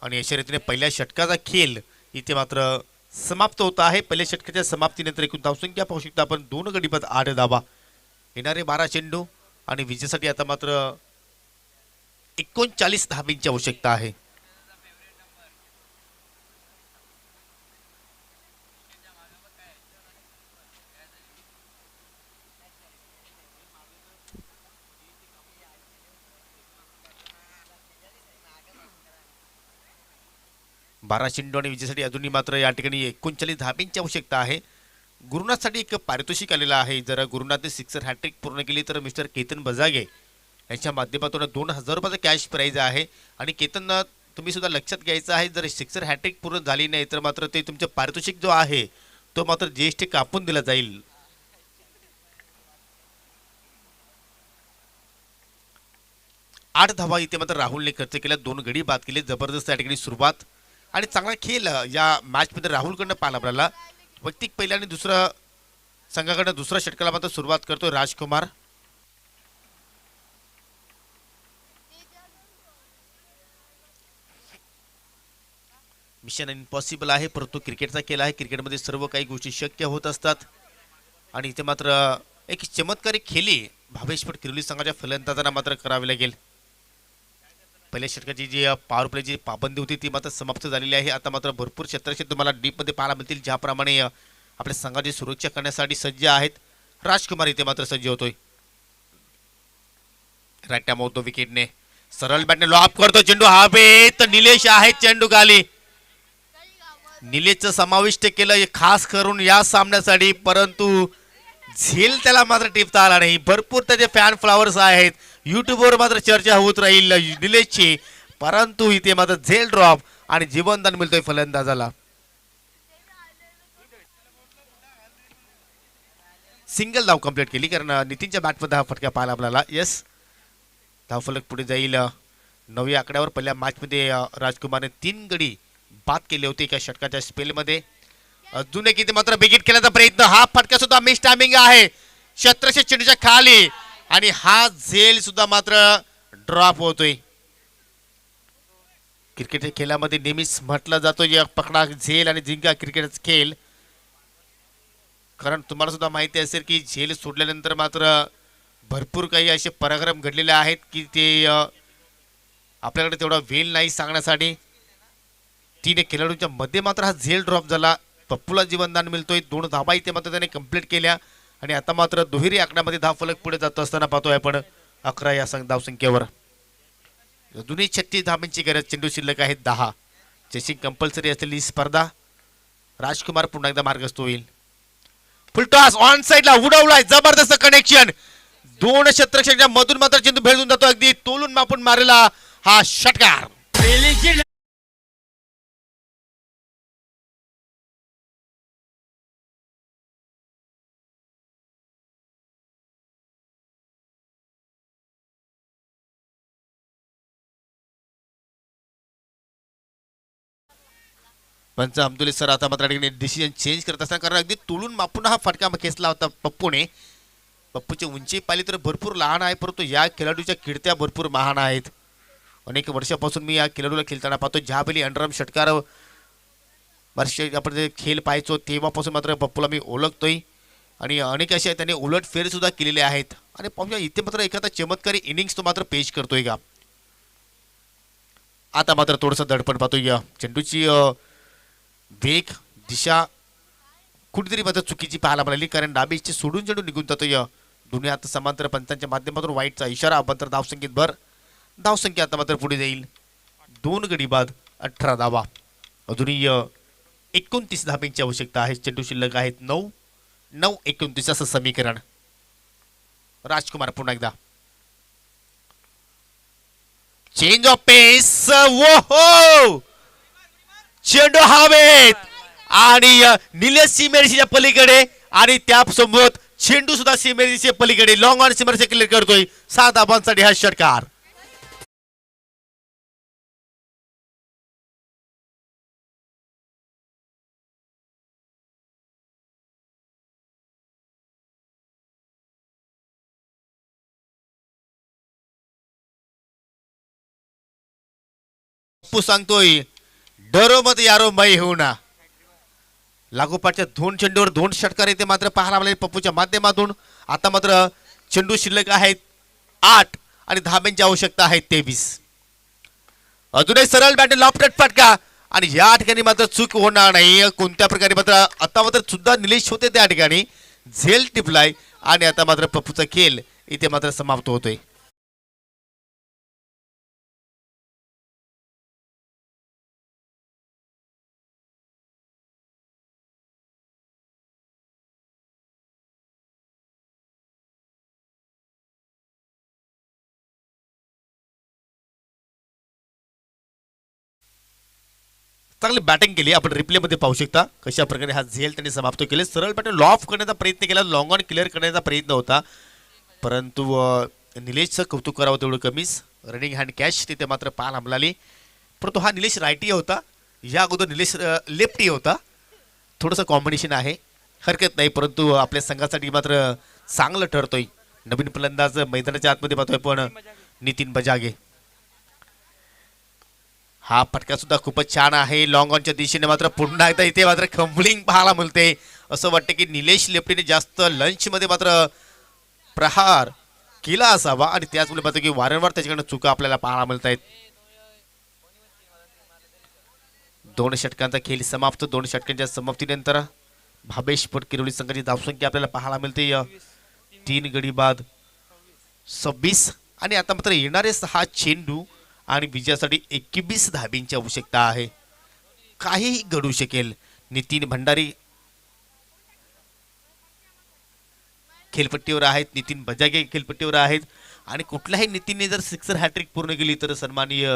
आणि अशा रीतीने पहिल्या षटकाचा खेळ इथे मात्र समाप्त होत आहे. पहिल्या षटकाच्या समाप्तीनंतर एकूण धावसंख्या पाहू शकता आपण 2 गडी बाद 8 धावा. येणारे 12 चेंडू आणि विजेसाठी आता मात्र 39 धाब्यांची आवश्यकता आहे. बारा चेंडू आणि विजेसाठी अजूनही मात्र या ठिकाणी 39 धाब्यांची आवश्यकता आहे. गुरुनाथसाठी एक पारितोषिक आलेलं आहे. जर गुरुनाथने 6 हॅट्रिक पूर्ण केली तर मिस्टर केतन बजागे यांच्या माध्यमातून 2000 रुपयाचा कॅश प्राईज आहे. आणि केतन तुम्ही सुद्धा लक्षात घ्यायचं आहे, जर 6 हॅट्रिक पूर्ण झाली नाही तर मात्र ते तुमचे पारितोषिक जो आहे तो मात्र जीएसटी कापून दिला जाईल. 8 धावा इथे मात्र राहुलने खर्च केल्या, 2 गडी बाद केले. जबरदस्त या ठिकाणी सुरुवात आणि चांगला खेळ या मॅचमध्ये राहुलकडनं पाहायला मिळाला. वैयक्तिक पहिल्या आणि दुसरा संघाकडनं दुसऱ्या षटकाला मात्र सुरुवात करतोय राजकुमार. मिशन इम्पॉसिबल आहे, परंतु क्रिकेटचा खेळ आहे. क्रिकेटमध्ये सर्व काही गोष्टी शक्य होत असतात आणि इथे मात्र एक चमत्कारिक खेळी भावेशपट किरोली संघाच्या फलंदाजांना मात्र करावी लागेल. पहिल्या षटकाची जी पॉवर प्लेची पाबंदी होती ती मात्र समाप्त झालेली आहे. आता मात्र भरपूर क्षेत्राचे तुम्हाला डीपमध्ये पाहायला मिळतील, ज्याप्रमाणे आपल्या संघाची सुरक्षा करण्यासाठी सज्ज आहेत. राजकुमार इथे मात्र सज्ज होतोय. राईट मावतो विकेटने, सरळ बॅटने लॉप करतो चेंडू हवेत. निलेश आहेत चेंडू खाली. निलेशचं समाविष्ट केलं खास करून या सामन्यासाठी, परंतु झेल त्याला मात्र टिपता आला नाही. भरपूर त्याचे फॅन फ्लावर्स आहेत, युट्यूबवर मात्र चर्चा होत राहील निलेशची, परंतु इथे मात्र झेल ड्रॉप आणि जीवनदान मिळतोय फलंदाजाला. सिंगल धाव कंप्लीट केली, कारण नितीनच्या बॅटमध्ये हा फटका पाहायला आपल्याला. येस, धावफलक पुढे जाईल 9व्या आकड्यावर. पहिल्या मॅचमध्ये राजकुमारने 3 गडी बाद केले होते एका षटकाच्या स्पेलमध्ये. अजून एक इथे मात्र बिगिट केल्याचा प्रयत्न, हा फटका सुद्धा मिस टायमिंग आहे क्षेत्रक्षे चेंडूच्या खाली आणि हा झेल सुद्धा मात्र ड्रॉप होतोय. क्रिकेट खेळामध्ये नेहमीच म्हटलं जातो या पकडा झेल आणि जिंका क्रिकेटचा खेळ, कारण तुम्हाला सुद्धा माहिती असेल की झेल सोडल्यानंतर मात्र भरपूर काही असे पराक्रम घडलेले आहेत की ते आपल्याकडे तेवढा वेळ नाही सांगण्यासाठी. 3 खेळाडूंच्या मध्ये मात्र हा झेल ड्रॉप झाला. पप्पूला जीवनदान मिळतोय. 2 धाबा इथे मात्र त्याने कंप्लीट केल्या आणि आता मात्र दुहेरी आकड्यामध्ये धावफलक पुढे जात असताना पाहतोय आपण 11 या धावसंख्येवर. अजूनही 36 धाबांची गरज, चेंडू शिल्लक आहेत 10. चेसिंग कंपल्सरी असलेली स्पर्धा. राजकुमार पुन्हा एकदा मार्गस्थ होईल. फुलटॉस ऑन साइडला उडवलाय, जबरदस्त कनेक्शन. 2 क्षेत्रक्षकांच्या मधून मात्र चेंडू भेटून जातो, अगदी तोलून मापून मारलेला हा षटकार. पंच अब्दुल सर आता मात्र डिसिजन चेंज करत असताना, कारण अगदी तोलून मापून हा फटका खेचला होता पप्पूने. पप्पूची उंची पाहिली तर भरपूर लहान आहे, परंतु या खेळाडूच्या किडत्या भरपूर महान आहेत. अनेक वर्षापासून मी या खेळाडूला खेळताना पाहतो. ज्यावेळी अंडरआर्म षटकार वर्ष आपण जे खेळ पाहायचो तेव्हापासून मात्र पप्पूला मी ओळखतोय आणि अनेक असे त्यांनी उलट फेर सुद्धा केलेले आहेत. आणि पाहूया इथे मात्र एखादा चमत्कारी इनिंग्स तो मात्र पेश करतोय का. आता मात्र थोडंसं दडपण पाहतोय. चेंडूची वेग दिशा कुठेतरी मात्र चुकीची पाहायला मिळाली, कारण डाबीची सोडून चेंडू निघून जातो. दुनियात समांतर पंचांच्या माध्यमातून वाईटचा इशारा. मात्र धावसंख्येत भर. धावसंख्या आता मात्र पुढे जाईल 2 गडी बाद 18 धावा. अजूनही 29 धाब्यांची आवश्यकता आहे. चेंडू शिल्लक आहेत 9-29 असं समीकरण. राजकुमार पुन्हा एकदा चेंज ऑफ पेस. वो चेंडू हवेत आणि निलेश सीमेरेषेच्या पलीकडे आणि त्यासोबत चेंडू सुद्धा सीमेरेषेच्या पलीकडे लॉंग ऑन सीमेरेषा क्लिअर करतोय. 7 धाबांसाठी हा षटकार. पप्पू सांगतोय डरो मत यारो मै होऊ ना. लागोपाठच्या 2 चेंडूवर 2 षटकार येथे मात्र पाहायला मिळाले पप्पूच्या माध्यमातून. आता मात्र चेंडू शिल्लक आहेत 8 आणि धाब्यांची आवश्यकता आहे 23. अजूनही सरळ बॅट लॉफ्टेड फटका आणि या ठिकाणी मात्र चूक होणार नाही कोणत्या प्रकारे. मात्र आता मात्र सुद्धा निलेश होते त्या ठिकाणी, झेल टिपलाय आणि आता मात्र पप्पूचा खेळ इथे मात्र समाप्त होतोय. चांगली बॅटिंग केली. आपण रिप्ले मध्ये पाहू शकता कशा प्रकारे हा झेल त्यांनी समाप्त केले. सरळ बॅटिंग लॉफ करण्याचा प्रयत्न केला, लॉंग ऑन क्लिअर करण्याचा प्रयत्न होता, परंतु निलेशचं कौतुक करावं तेवढं कमीच. रनिंग हँड कॅच तिथे मात्र पाहायला मिळाली. परंतु हा निलेश रायटी होता, या अगोदर निलेश लेफ्टी होता. थोडंसं कॉम्बिनेशन आहे, हरकत नाही, परंतु आपल्या संघासाठी मात्र चांगलं ठरतोय. नवीन फलंदाज मैदानाच्या आतमध्ये पाहतोय पण नितीन बजागे. हा फटका सुद्धा खूपच छान आहे. लॉंग ऑनच्या दिशेने मात्र पुन्हा एकदा इथे मात्र खंबलिंग पाहायला मिळते. असं वाटतं की निलेश लेफ्टीने जास्त लंचमध्ये मात्र प्रहार केला असावा आणि त्याचमुळे पाहतो की वारंवार त्याच्याकडनं चुका आपल्याला पाहायला मिळत आहेत. 2 षटकांचा खेळ समाप्त. 2 षटकांच्या समाप्तीनंतर भावेश किरोली संघाची धावसंख्या आपल्याला पाहायला मिळते 3 गडी बाद 26 आणि आता मात्र येणारे 6 चेंडू आणि विजयासाठी 21 धाबींची आवश्यकता आहे. काहीही घडू शकेल. नितीन भंडारी खेळपट्टीवर आहेत, नितीन बजागे खेळपट्टीवर आहेत आणि कुठल्याही नितीनने जर सिक्सर हॅट्रिक पूर्ण केली तर सन्माननीय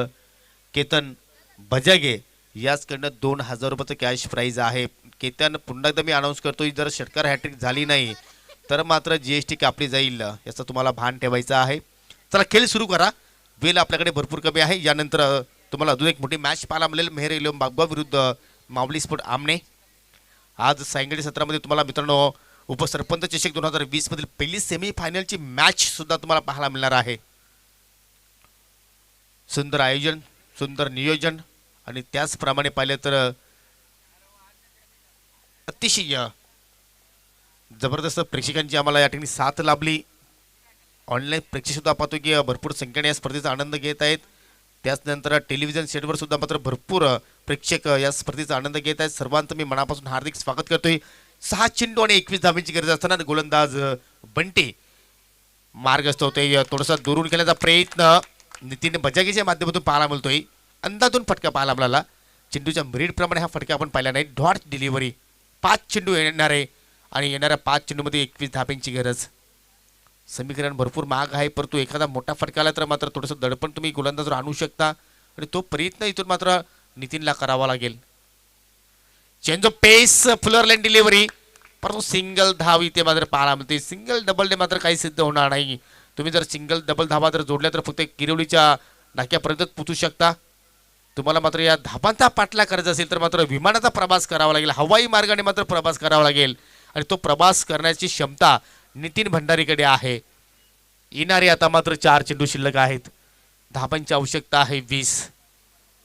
केतन बजागे याचकडनं 2000 रुपयाचं कॅश प्राईज आहे. केतन पुन्हा एकदा मी अनाऊन्स करतोय, जर षटकार हॅट्रिक झाली नाही तर मात्र जीएसटी कापली जाईल, याचं तुम्हाला भान ठेवायचं आहे. चला खेळ सुरू करा, वेळ आपल्याकडे भरपूर कमी आहे. यानंतर तुम्हाला अजून एक मोठी मॅच पाहायला मिळेल, मेहर इलेवन बागवा विरुद्ध मावली स्पोर्ट आमने. आज सायंकाळी 17 तुम्हाला मित्रांनो उपसरपंच चषक 2020 मधील पहिली सेमीफायनलची मॅच सुद्धा तुम्हाला पाहायला मिळणार आहे. सुंदर आयोजन, सुंदर नियोजन आणि त्याचप्रमाणे पाहिलं तर अतिशय जबरदस्त प्रेक्षकांची आम्हाला या ठिकाणी साथ लाभली. ऑनलाईन प्रेक्षक सुद्धा पाहतो की भरपूर संख्येने या स्पर्धेचा आनंद घेत आहेत. त्याचनंतर टेलिव्हिजन सेटवर सुद्धा मात्र भरपूर प्रेक्षक या स्पर्धेचा आनंद घेत आहेत. सर्वांचं मी मनापासून हार्दिक स्वागत करतोय. 6 चेंडू आणि 21 धाब्यांची गरज असताना गोलंदाज बंटी मार्गस्थ होते. थोडासा दुरून खेळण्याचा प्रयत्न नितीन बजागेच्या माध्यमातून पाहायला मिळतोय. अंदाजून फटका पाहायला मिळाला. चेंडूच्या मेरिटप्रमाणे हा फटका आपण पाहिला नाही. डॉट डिलिव्हरी, 5 चेंडू येणार आहे आणि येणाऱ्या 5 चेंडूमध्ये 21 धाब्यांची गरज. समीकरण भरपूर महाग आहे, परंतु एखादा मोठा फटका आला तर मात्र थोडंसं दडपण तुम्ही गोलंदाजवर आणू शकता आणि तो प्रयत्न इथून मात्र नितीनला करावा लागेल. चेंज पेस फ्लोअर लाईन डिलिव्हरी, परंतु सिंगल धाव इथे मात्र पाहायला मिळते. सिंगल डबलने मात्र काही सिद्ध होणार नाही. तुम्ही जर सिंगल डबल धावा जर जोडल्या तर फक्त किरवलीच्या नाक्यापर्यंत पोहोचू शकता. तुम्हाला मात्र या धाबांचा पाठला करायचा असेल तर मात्र विमानाचा प्रवास करावा लागेल, हवाई मार्गाने मात्र प्रवास करावा लागेल आणि तो प्रवास करण्याची क्षमता नितीन भंडारीकडे आहे. येणारे आता मात्र 4 चेंडू शिल्लक आहेत. धाबांची आवश्यकता आहे 20.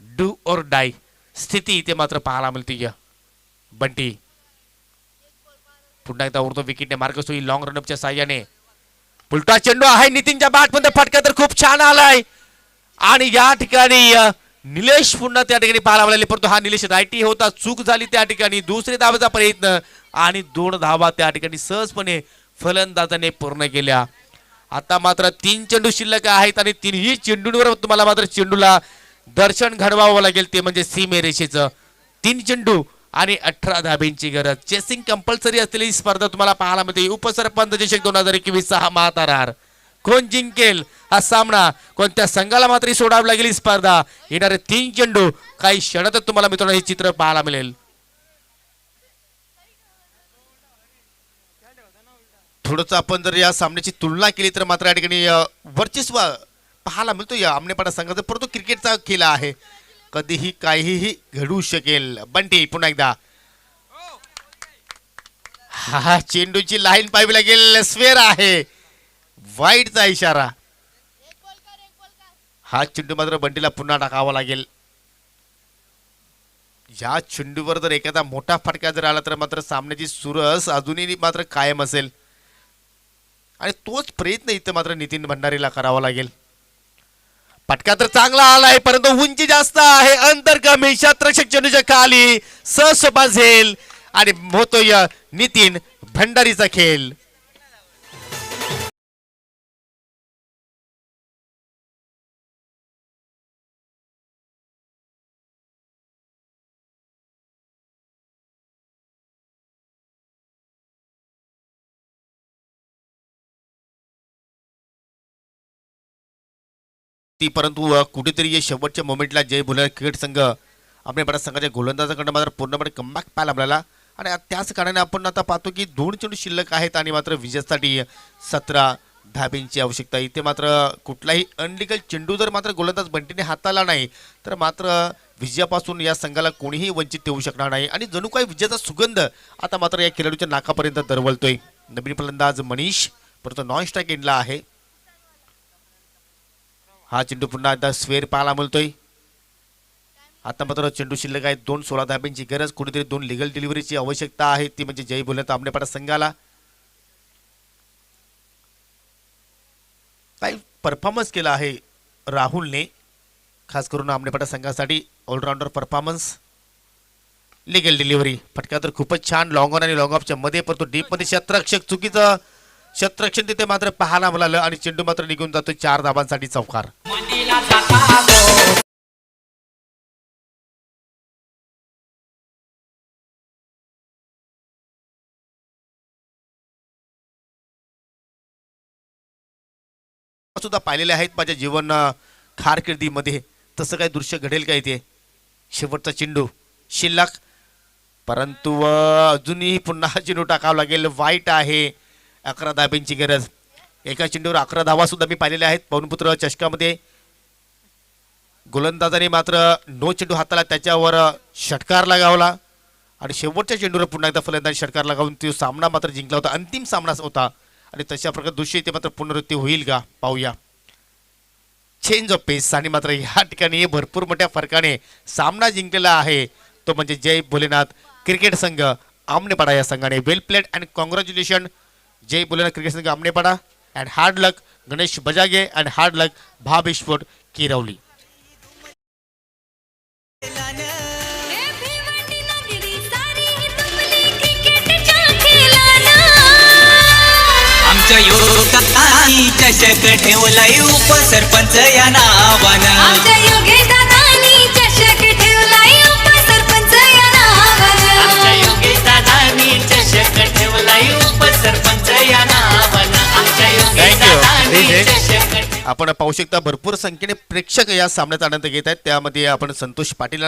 डू और डाय स्थिती इथे मात्र पाहायला मिळते. बंटी पुन्हा एकदा उरतो विकेटने मार्गस्थ होईल लॉंग रनअपच्या साह्याने. पुलटा चेंडू आहे नितीनच्या बॅटमध्ये, फटका तर खूप छान आलाय आणि या ठिकाणी निलेश पुन्हा त्या ठिकाणी पाहायला मिळाले, परंतु हा निलेश रायटी होता, चूक झाली त्या ठिकाणी. दुसरे धावाचा प्रयत्न आणि 2 धावा त्या ठिकाणी सहजपणे फलंदाजाने पूर्ण केल्या. आता मात्र 3 चेंडू शिल्लक आहेत आणि 3ही चेंडूंवर तुम्हाला मात्र चेंडूला दर्शन घडवावं लागेल, ते म्हणजे सीमेरेषेचं. 3 चेंडू आणि 18 धाब्यांची गरज. चेसिंग कंपल्सरी असलेली ही स्पर्धा तुम्हाला पाहायला मिळते. उपसरपंच चषक 2021 हा महातारार. कोण जिंकेल हा सामना, कोणत्या संघाला मात्र सोडावी लागेल ही स्पर्धा. येणारे 3 चेंडू काही क्षणातच तुम्हाला मित्रांनो हे चित्र पाहायला मिळेल. थोडंसं आपण जर या सामन्याची तुलना केली तर मात्र या ठिकाणी वर्चस्व पाहायला मिळतो या आमनेपाडा संघाचा, परंतु क्रिकेटचा खेळ आहे, कधीही काहीही घडू शकेल. बंटी पुन्हा एकदा, हा चेंडूची लाईन पाहावी लागेल, स्वेअर आहे, वाईडचा इशारा. हा चेंडू मात्र बंटीला पुन्हा टाकावा लागेल. या चेंडूवर जर एखादा मोठा फटका जर आला तर मात्र सामन्याची सुरस अजूनही मात्र कायम असेल आणि तोच प्रयत्न इथं मात्र नितीन भंडारीला करावा लागेल. फटका तर चांगला आलाय, परंतु उंची जास्त आहे, अंतर कमी. शतरक्षक चेंडूच्या खाली सहज झेल आणि होतोय नितीन भंडारीचा खेळ. परंतु कुठेतरी शेवटच्या मोमेंटला जय भुलार क्रिकेट संघ आपल्या बऱ्याच संघाच्या गोलंदाजाकडनं मात्र पूर्णपणे कमबॅक पाहायला मिळाला आणि त्याच कारणाने आपण आता पाहतो की 2 चेंडू शिल्लक आहेत आणि मात्र विजयासाठी 17 धाबींची आवश्यकता. इथे मात्र कुठलाही अनलिगल चेंडू जर मात्र गोलंदाज बंटीने हाताळला नाही तर मात्र विजयापासून या संघाला कोणीही वंचित ठेवू शकणार नाही. आणि जणू काही विजयाचा सुगंध आता मात्र या खेळाडूच्या नाकापर्यंत दरवळतोय. नवीन फलंदाज मनीष परंतु नॉन स्ट्राईक एंडला आहे. हा चेंडू पुन्हा एकदा स्वेर पाहायला मिळतोय. आता मात्र चेंडू शिल्लक आहे. 2 धाब्यांची गरज. कुठेतरी 2 लिगल डिलिव्हरीची आवश्यकता आहे. ती म्हणजे जय बोलत आमनेपाडा संघाला. काही परफॉर्मन्स केला आहे राहुलने खास करून आमनेपाडा संघासाठी. Allrounder performance. Legal delivery. फटका तर खूपच छान लॉंग ऑन आणि लॉंग ऑफच्या मध्ये परंतु डीप मध्ये क्षेत्ररक्षक चुकीचं क्षेत्ररक्षण तिथे मात्र पाहायला मिळालं आणि चेंडू मात्र निघून जातो 4 धाबांसाठी चौकार. मंदीला जाता गो सुद्धा पाहिलेले आहेत माझ्या जीवन कारकिर्दीमध्ये. तसं काही दृश्य घडेल का इथे. शेवटचा चेंडू शिल्लक परंतु अजूनही पुन्हा चेंडू टाकावा लागेल. वाईट आहे. 11 धाब्यांची गरज. एका चेंडूवर 11 धावा सुद्धा मी पाहिलेल्या आहेत. पवनपुत्र चषकामध्ये गोलंदाजाने मात्र नो चेंडू हाताला त्याच्यावर षटकार लगावला आणि शेवटच्या चेंडूवर पुन्हा एकदा फलंदाज षटकार लगावून तो सामना मात्र जिंकला होता. अंतिम सामना होता आणि तशा प्रकारे दृश्य इथे मात्र पुनरावृत्ती होईल का पाहूया. चेंज ऑफ पेस आणि मात्र या ठिकाणी भरपूर मोठ्या फरकाने सामना जिंकलेला आहे तो म्हणजे जय भोलेनाथ क्रिकेट संघ आमनेपाडा या संघाने. Well played and congratulation Jai Bholenath cricket संघ Amnepada and hard luck Ganesh Bajage and hard luck Bhaveshwar Kirwali. आमच्या योगाई चषक ठेवलाय उपसरपंच या नावानं. आमच्या योगेश दादानी चषक ठेवलाय उपसरपंच या नावानं. आमच्या योगेश दादानी चषक ठेवलाय उपसरपंच या नावानं. आमच्या योगेश Thank you. दादानी ठीक आहे. चषक आपण पाहू शकता भरपूर संख्येने प्रेक्षक या सामन्यात आनंद घेत आहेत. त्यामध्ये आपण संतोष पाटील